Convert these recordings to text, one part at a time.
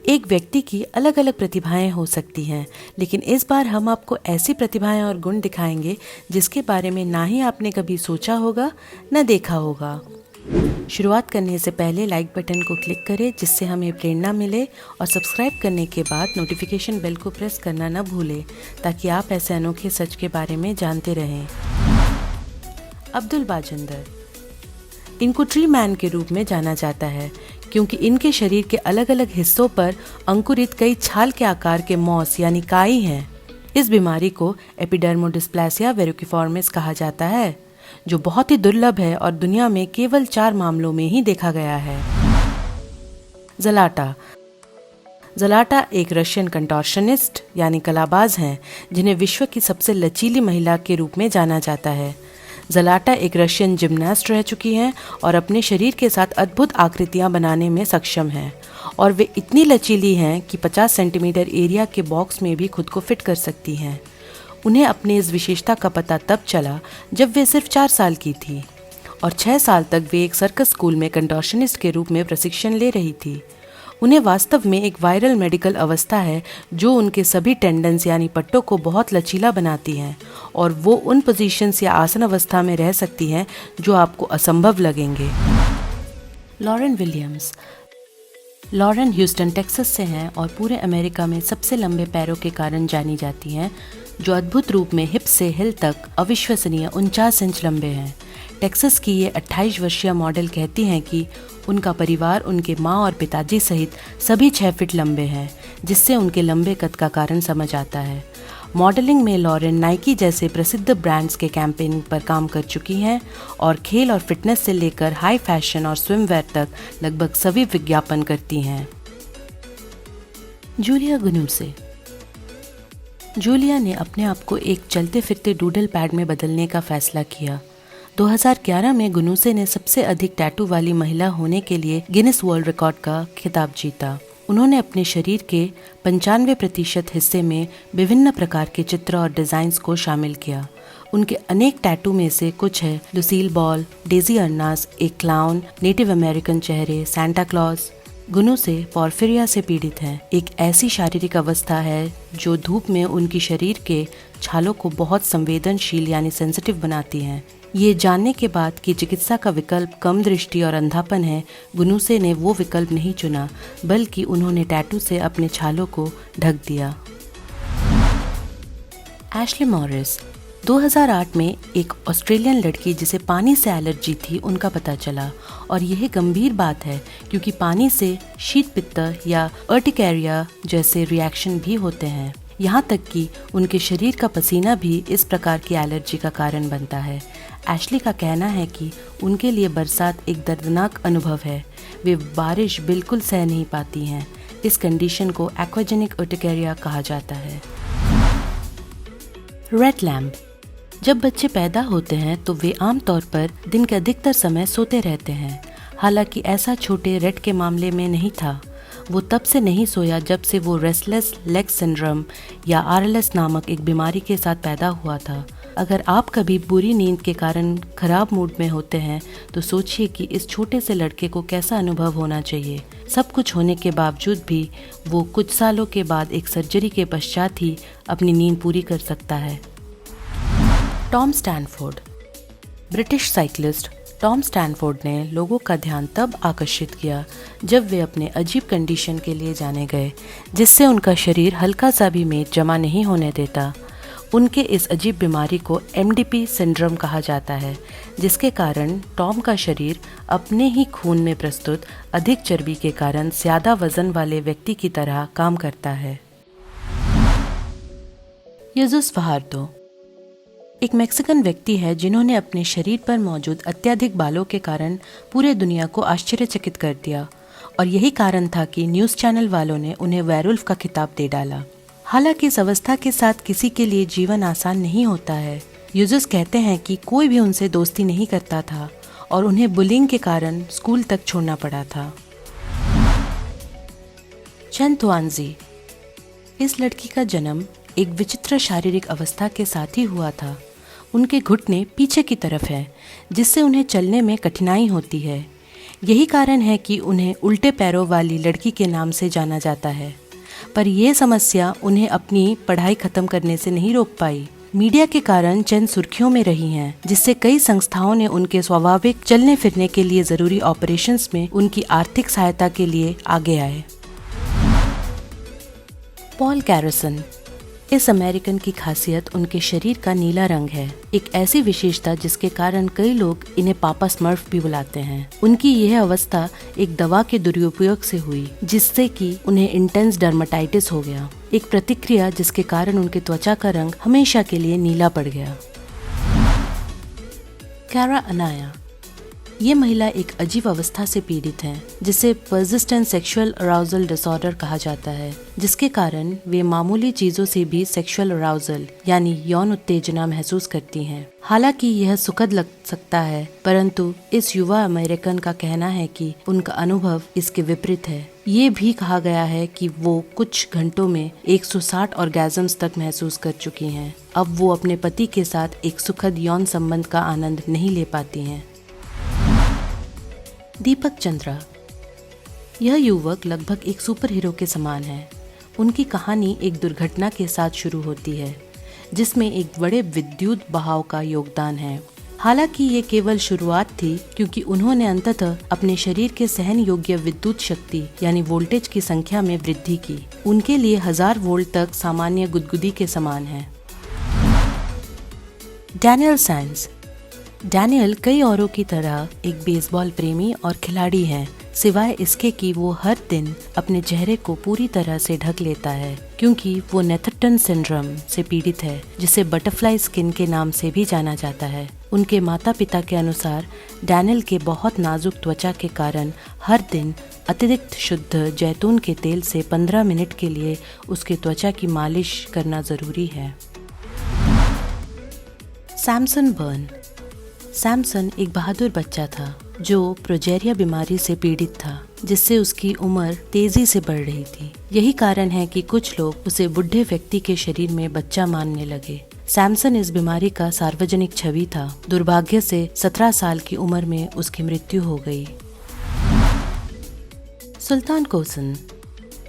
एक व्यक्ति की अलग अलग प्रतिभाएं हो सकती हैं, लेकिन इस बार हम आपको ऐसी प्रतिभाएं और गुण दिखाएंगे जिसके बारे में ना ही आपने कभी सोचा होगा न देखा होगा। शुरुआत करने से पहले लाइक बटन को क्लिक करें जिससे हमें प्रेरणा मिले, और सब्सक्राइब करने के बाद नोटिफिकेशन बेल को प्रेस करना न भूलें ताकि आप ऐसे अनोखे सच के बारे में जानते रहें। अब्दुल बाजंदर, इनको ट्री मैन के रूप में जाना जाता है क्योंकि इनके शरीर के अलग अलग हिस्सों पर अंकुरित कई छाल के आकार के मॉस यानी काई हैं। इस बीमारी को एपिडर्मोडिस्प्लेसिया वेरिकिफॉर्मिस कहा जाता है, जो बहुत ही दुर्लभ है और दुनिया में केवल 4 मामलों में ही देखा गया है। ज़लाटा एक रशियन कंटोर्शनिस्ट यानी कलाबाज हैं, जिन्हें विश्व की सबसे लचीली महिला के रूप में जाना जाता है। ज़लाटा एक रशियन जिम्नास्ट रह चुकी हैं और अपने शरीर के साथ अद्भुत आकृतियां बनाने में सक्षम हैं, और वे इतनी लचीली हैं कि 50 सेंटीमीटर एरिया के बॉक्स में भी खुद को फिट कर सकती हैं। उन्हें अपनी इस विशेषता का पता तब चला जब वे सिर्फ 4 साल की थी और 6 साल तक वे एक सर्कस स्कूल में कंटोर्शनिस्ट के रूप में प्रशिक्षण ले रही थी। उन्हें वास्तव में एक वायरल मेडिकल अवस्था है जो उनके सभी टेंडन्स यानी पट्टों को बहुत लचीला बनाती हैं, और वो उन पोजीशंस या आसन अवस्था में रह सकती हैं जो आपको असंभव लगेंगे। Lauren Williams, Lauren Houston Texas से हैं और पूरे अमेरिका में सबसे लंबे पैरों के कारण जानी जाती हैं, जो अद्भुत रूप में हिप से हिल तक अविश्वसनीय 49 इंच लंबे हैं। टेक्सास की ये 28 वर्षीय मॉडल कहती हैं कि उनका परिवार उनके माँ और पिताजी सहित सभी 6 फीट लंबे हैं, जिससे उनके लंबे कद का कारण समझ आता है। मॉडलिंग में लॉरेन नाइकी जैसे प्रसिद्ध ब्रांड्स के कैंपेनिंग पर काम कर चुकी हैं और खेल और फिटनेस से लेकर हाई फैशन और स्विमवेयर तक लगभग सभी विज्ञापन करती हैं। जूलिया गुनूसे, जूलिया ने अपने आप को एक चलते फिरते डूडल पैड में बदलने का फैसला किया। 2011 में गुनूसे ने सबसे अधिक टैटू वाली महिला होने के लिए गिनीज वर्ल्ड रिकॉर्ड का खिताब जीता। उन्होंने अपने शरीर के 95% हिस्से में विभिन्न प्रकार के चित्र और डिज़ाइंस को शामिल किया। उनके अनेक टैटू में से कुछ है लुसील बॉल, डेजी अर्नास, एक क्लाउन, नेटिव अमेरिकन चेहरे, सांता क्लॉज। गुनूसे पोर्फिरिया से पीड़ित हैं, एक ऐसी शारीरिक अवस्था है जो धूप में उनकी शरीर के छालों को बहुत संवेदनशील यानी सेंसिटिव बनाती हैं। ये जानने के बाद कि चिकित्सा का विकल्प कम दृष्टि और अंधापन है, गुनूसे ने वो विकल्प नहीं चुना, बल्कि उन्होंने टैटू से अपने छालों को ढक दिया। एशली मॉरिस, 2008 में एक ऑस्ट्रेलियन लड़की जिसे पानी से एलर्जी थी उनका पता चला, और यह गंभीर बात है क्योंकि पानी से शीत पित्त या अर्टिकेरिया जैसे रिएक्शन भी होते हैं। यहाँ तक कि उनके शरीर का पसीना भी इस प्रकार की एलर्जी का कारण बनता है। एशली का कहना है कि उनके लिए बरसात एक दर्दनाक अनुभव है। वे बारिश बिल्कुल सह नहीं पाती हैं। इस कंडीशन को एक्वाजेनिक अर्टिकेरिया कहा जाता है। रेड लैम्प, जब बच्चे पैदा होते हैं तो वे आमतौर पर दिन के अधिकतर समय सोते रहते हैं। हालांकि ऐसा छोटे रेड के मामले में नहीं था। वो तब से नहीं सोया जब से वो रेस्टलेस लेग सिंड्रोम या RLS नामक एक बीमारी के साथ पैदा हुआ था। अगर आप कभी बुरी नींद के कारण खराब मूड में होते हैं तो सोचिए कि इस छोटे से लड़के को कैसा अनुभव होना चाहिए। सब कुछ होने के बावजूद भी वो कुछ सालों के बाद एक सर्जरी के पश्चात ही अपनी नींद पूरी कर सकता है। Tom Stanford, British cyclist Tom Stanford ने लोगों का ध्यान तब आकर्षित किया जब वे अपने अजीब कंडीशन के लिए जाने गए, जिससे उनका शरीर हल्का सा भी मेद जमा नहीं होने देता। उनके इस अजीब बीमारी को MDP सिंड्रोम कहा जाता है, जिसके कारण टॉम का शरीर अपने ही खून में प्रस्तुत अधिक चर्बी के कारण ज्यादा वजन वाले व्यक्ति की तरह काम करता है। यीजुस फहार्दो एक मैक्सिकन व्यक्ति है जिन्होंने अपने शरीर पर मौजूद अत्यधिक बालों के कारण पूरे दुनिया को आश्चर्यचकित कर दिया, और यही कारण था कि न्यूज़ चैनल वालों ने उन्हें वेयरवुल्फ का खिताब दे डाला। हालांकि इस अवस्था के साथ किसी के लिए जीवन आसान नहीं होता है। यूजर्स कहते हैं कि कोई भी उनसे दोस्ती नहीं करता था और उन्हें बुलिंग के कारण स्कूल तक छोड़ना पड़ा था। चेन तुआनजी, इस लड़की का जन्म एक विचित्र शारीरिक अवस्था के साथ ही हुआ था। उनके घुटने पीछे की तरफ है, जिससे उन्हें चलने में कठिनाई होती है। यही कारण है कि उन्हें उल्टे पैरों वाली लड़की के नाम से जाना जाता है। पर यह समस्या उन्हें अपनी पढ़ाई खत्म करने से नहीं रोक पाई। मीडिया के कारण चंद सुर्खियों में रही हैं, जिससे कई संस्थाओं ने उनके स्वाभाविक चलने फिरने के लिए जरूरी ऑपरेशंस में उनकी आर्थिक सहायता के लिए आगे आए। पॉल कैरोसन। इस अमेरिकन की खासियत उनके शरीर का नीला रंग है, एक ऐसी विशेषता जिसके कारण कई लोग इन्हें पापा स्मर्फ भी बुलाते हैं। उनकी यह अवस्था एक दवा के दुरुपयोग से हुई, जिससे कि उन्हें इंटेंस डर्मेटाइटिस हो गया, एक प्रतिक्रिया जिसके कारण उनके त्वचा का रंग हमेशा के लिए नीला पड़ गया। कैरा अनाया। ये महिला एक अजीब अवस्था से पीड़ित हैं, जिसे पर्सिस्टेंट सेक्सुअल अराउजल डिसऑर्डर कहा जाता है, जिसके कारण वे मामूली चीजों से भी सेक्सुअल अराउजल यानी यौन उत्तेजना महसूस करती हैं। हालांकि यह सुखद लग सकता है, परंतु इस युवा अमेरिकन का कहना है कि उनका अनुभव इसके विपरीत है। ये भी कहा गया है कि वो कुछ घंटों में 160 ऑर्गेजम्स तक महसूस कर चुकी हैं। अब वो अपने पति के साथ एक सुखद यौन संबंध का आनंद नहीं ले पाती हैं। दीपक चंद्रा। यह युवक लगभग एक सुपर हीरो के समान है। उनकी कहानी एक दुर्घटना के साथ शुरू होती है, जिसमें एक बड़े विद्युत बहाव का योगदान है। हालांकि ये केवल शुरुआत थी, क्योंकि उन्होंने अंततः अपने शरीर के सहन योग्य विद्युत शक्ति यानी वोल्टेज की संख्या में वृद्धि की। उनके लिए 1000 वोल्ट तक सामान्य गुदगुदी के समान है। Daniel Sands. डैनियल कई औरों की तरह एक बेसबॉल प्रेमी और खिलाड़ी है, सिवाय इसके कि वो हर दिन अपने चेहरे को पूरी तरह से ढक लेता है, क्योंकि वो नेथर्टन सिंड्रोम से पीड़ित है, जिसे बटरफ्लाई स्किन के नाम से भी जाना जाता है। उनके माता पिता के अनुसार डैनियल के बहुत नाजुक त्वचा के कारण हर दिन अतिरिक्त शुद्ध जैतून के तेल से 15 मिनट के लिए उसके त्वचा की मालिश करना जरूरी है। सैमसन बर्न। सैमसन एक बहादुर बच्चा था जो प्रोजेरिया बीमारी से पीड़ित था, जिससे उसकी उम्र तेजी से बढ़ रही थी। यही कारण है कि कुछ लोग उसे बुढ़े व्यक्ति के शरीर में बच्चा मानने लगे। सैमसन इस बीमारी का सार्वजनिक छवि था। दुर्भाग्य से 17 साल की उम्र में उसकी मृत्यु हो गई। सुल्तान कोसन।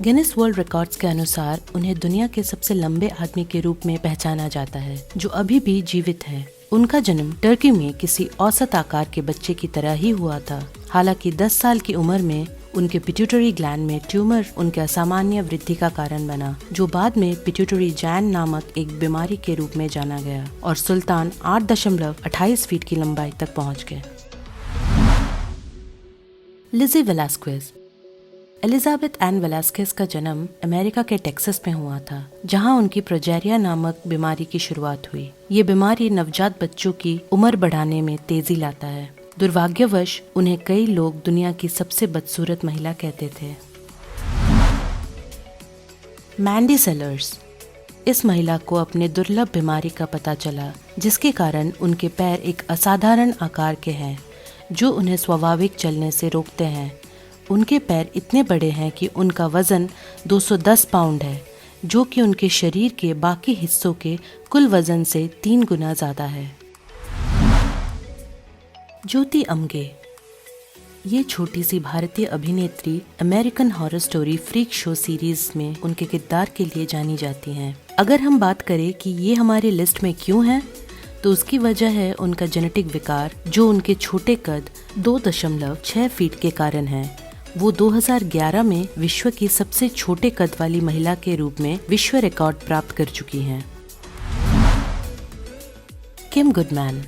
गिनीज वर्ल्ड रिकॉर्ड्स के अनुसार उन्हें दुनिया के सबसे लंबे आदमी के रूप में पहचाना जाता है, जो अभी भी जीवित है। उनका जन्म टर्की में किसी औसत आकार के बच्चे की तरह ही हुआ था। हालांकि 10 साल की उम्र में उनके पिट्यूटरी ग्लैंड में ट्यूमर उनके असामान्य वृद्धि का कारण बना, जो बाद में पिट्यूटरी जैन नामक एक बीमारी के रूप में जाना गया, और सुल्तान 8.28 फीट की लंबाई तक पहुंच गए। लिज़ी वेलास्क्वेज। एलिजाबेथ एन वेलास्केस का जन्म अमेरिका के टेक्सास में हुआ था, जहां उनकी प्रोजेरिया नामक बीमारी की शुरुआत हुई। ये बीमारी नवजात बच्चों की उम्र बढ़ाने में तेजी लाता है। दुर्भाग्यवश उन्हें कई लोग दुनिया की सबसे बदसूरत महिला कहते थे। मैंडी सेलर्स। इस महिला को अपने दुर्लभ बीमारी का पता चला, जिसके कारण उनके पैर एक असाधारण आकार के हैं, जो उन्हें स्वाभाविक चलने से रोकते हैं। उनके पैर इतने बड़े हैं कि उनका वजन 210 पाउंड है, जो कि उनके शरीर के बाकी हिस्सों के कुल वजन से 3 गुना ज्यादा है। ज्योति अमगे। ये छोटी सी भारतीय अभिनेत्री American horror story freak show series में उनके किरदार के लिए जानी जाती हैं। अगर हम बात करें कि ये हमारी लिस्ट में क्यों है, तो उसकी वजह है उनका जेनेटिक विकार, जो उनके छोटे कद 2.6 फीट के कारण है। वो 2011 में विश्व की सबसे छोटे कद वाली महिला के रूप में विश्व रिकॉर्ड प्राप्त कर चुकी हैं। किम गुडमैन।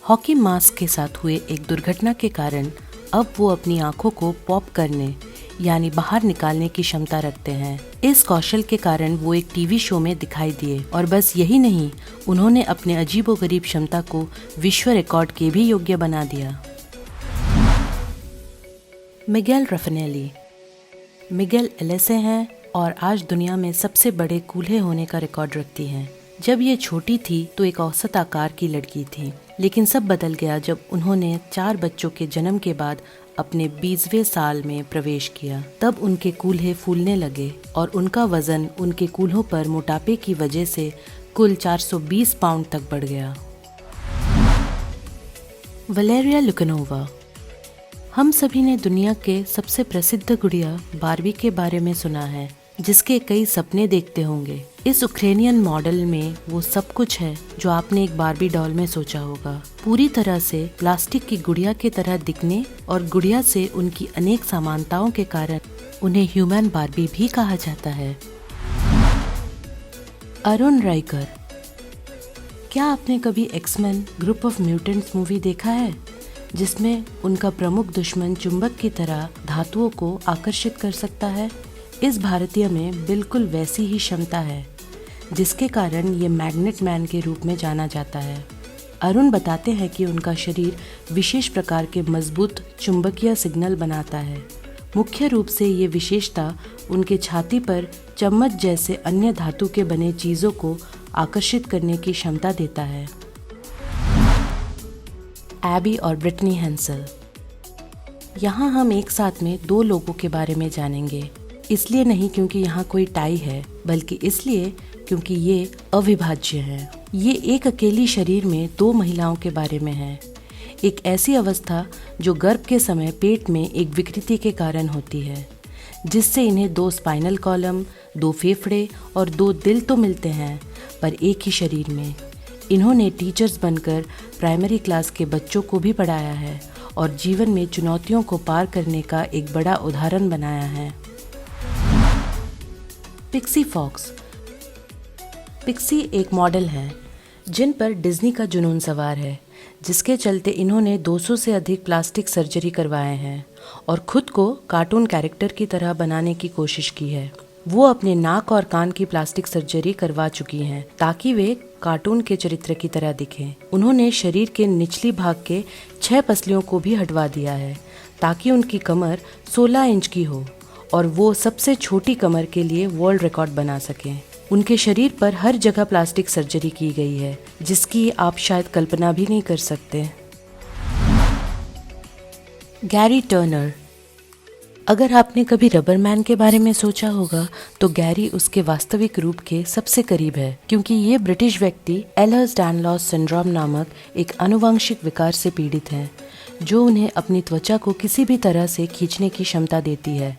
हॉकी मास्क के साथ हुए एक दुर्घटना के कारण अब वो अपनी आंखों को पॉप करने यानी बाहर निकालने की क्षमता रखते हैं। इस कौशल के कारण वो एक टीवी शो में दिखाई दिए, और बस यही नहीं, उन्होंने अपने अजीबोगरीब क्षमता को विश्व रिकॉर्ड के भी योग्य बना दिया। मिगेल रफनेली। मिगेल एलएसए हैं और आज दुनिया में सबसे बड़े कूल्हे होने का रिकॉर्ड रखती हैं। जब ये छोटी थी तो एक औसत आकार की लड़की थी, लेकिन सब बदल गया जब उन्होंने 4 बच्चों के जन्म के बाद अपने 20वें साल में प्रवेश किया। तब उनके कूल्हे फूलने लगे और उनका वजन उनके कूल्हों पर मोटापे की वजह से कुल 420 पाउंड तक बढ़ गया। वलेरिया लुकानोवा। हम सभी ने दुनिया के सबसे प्रसिद्ध गुड़िया बार्बी के बारे में सुना है, जिसके कई सपने देखते होंगे। इस यूक्रेनियन मॉडल में वो सब कुछ है जो आपने एक बार्बी डॉल में सोचा होगा। पूरी तरह से प्लास्टिक की गुड़िया की तरह दिखने और गुड़िया से उनकी अनेक समानताओं के कारण उन्हें ह्यूमन बार्बी भी कहा जाता है। अरुण राइकर। क्या आपने कभी X Men group of mutants movie देखा है, जिसमें उनका प्रमुख दुश्मन चुंबक की तरह धातुओं को आकर्षित कर सकता है? इस भारतीय में बिल्कुल वैसी ही क्षमता है, जिसके कारण ये मैग्नेट मैन के रूप में जाना जाता है। अरुण बताते हैं कि उनका शरीर विशेष प्रकार के मजबूत चुंबकीय सिग्नल बनाता है। मुख्य रूप से ये विशेषता उनके छाती पर चम्मच जैसे अन्य धातु के बने चीज़ों को आकर्षित करने की क्षमता देता है। एबी और ब्रिटनी हेंसल। यहाँ हम एक साथ में दो लोगों के बारे में जानेंगे, इसलिए नहीं क्योंकि यहाँ कोई टाई है, बल्कि इसलिए क्योंकि ये अविभाज्य है। ये एक अकेली शरीर में दो महिलाओं के बारे में है। एक ऐसी अवस्था जो गर्भ के समय पेट में एक विकृति के कारण होती है, जिससे इन्हें दो स्पाइनल कॉलम, दो फेफड़े और दो दिल तो मिलते हैं, पर एक ही शरीर में। इन्होंने टीचर्स बनकर प्राइमरी क्लास के बच्चों को भी पढ़ाया है और जीवन में चुनौतियों को पार करने का एक बड़ा उदाहरण बनाया है। Pixie Fox. पिक्सी एक मॉडल है जिन पर डिज्नी का जुनून सवार है, जिसके चलते इन्होंने 200 से अधिक प्लास्टिक सर्जरी करवाए हैं और खुद को कार्टून कैरेक्टर की तरह बनाने की कोशिश की है। वो अपने नाक और कान की प्लास्टिक सर्जरी करवा चुकी हैं ताकि वे कार्टून के चरित्र की तरह दिखें। उन्होंने शरीर के निचली भाग के 6 पसलियों को भी हटवा दिया है ताकि उनकी कमर 16 इंच की हो और वो सबसे छोटी कमर के लिए वर्ल्ड रिकॉर्ड बना सकें। उनके शरीर पर हर जगह प्लास्टिक सर्जरी की गई है, जिसकी आप शायद कल्पना भी नहीं कर सकते। Gary Turner. अगर आपने कभी रबर मैन के बारे में सोचा होगा तो गैरी उसके वास्तविक रूप के सबसे करीब है, क्योंकि ये ब्रिटिश व्यक्ति एलर्स-डानलॉस सिंड्रोम नामक एक आनुवंशिक विकार से पीड़ित हैं, जो उन्हें अपनी त्वचा को किसी भी तरह से खींचने की क्षमता देती है।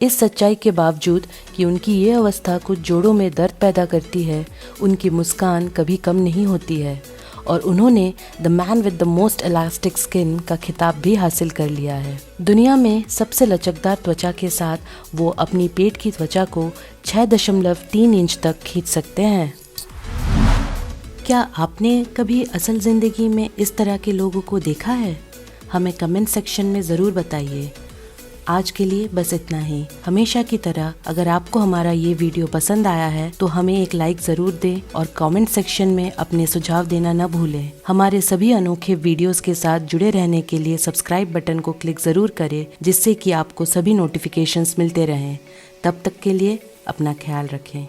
इस सच्चाई के बावजूद कि उनकी ये अवस्था कुछ जोड़ों में दर्द पैदा करती है, उनकी मुस्कान कभी कम नहीं होती है और उन्होंने the man with the most elastic skin का खिताब भी हासिल कर लिया है। दुनिया में सबसे लचकदार त्वचा के साथ वो अपनी पेट की त्वचा को 6.3 इंच तक खींच सकते हैं। क्या आपने कभी असल ज़िंदगी में इस तरह के लोगों को देखा है? हमें कमेंट सेक्शन में ज़रूर बताइए। आज के लिए बस इतना ही। हमेशा की तरह अगर आपको हमारा ये वीडियो पसंद आया है तो हमें एक लाइक ज़रूर दें और कमेंट सेक्शन में अपने सुझाव देना न भूलें। हमारे सभी अनोखे वीडियोस के साथ जुड़े रहने के लिए सब्सक्राइब बटन को क्लिक ज़रूर करें, जिससे कि आपको सभी नोटिफिकेशंस मिलते रहें। तब तक के लिए अपना ख्याल रखें।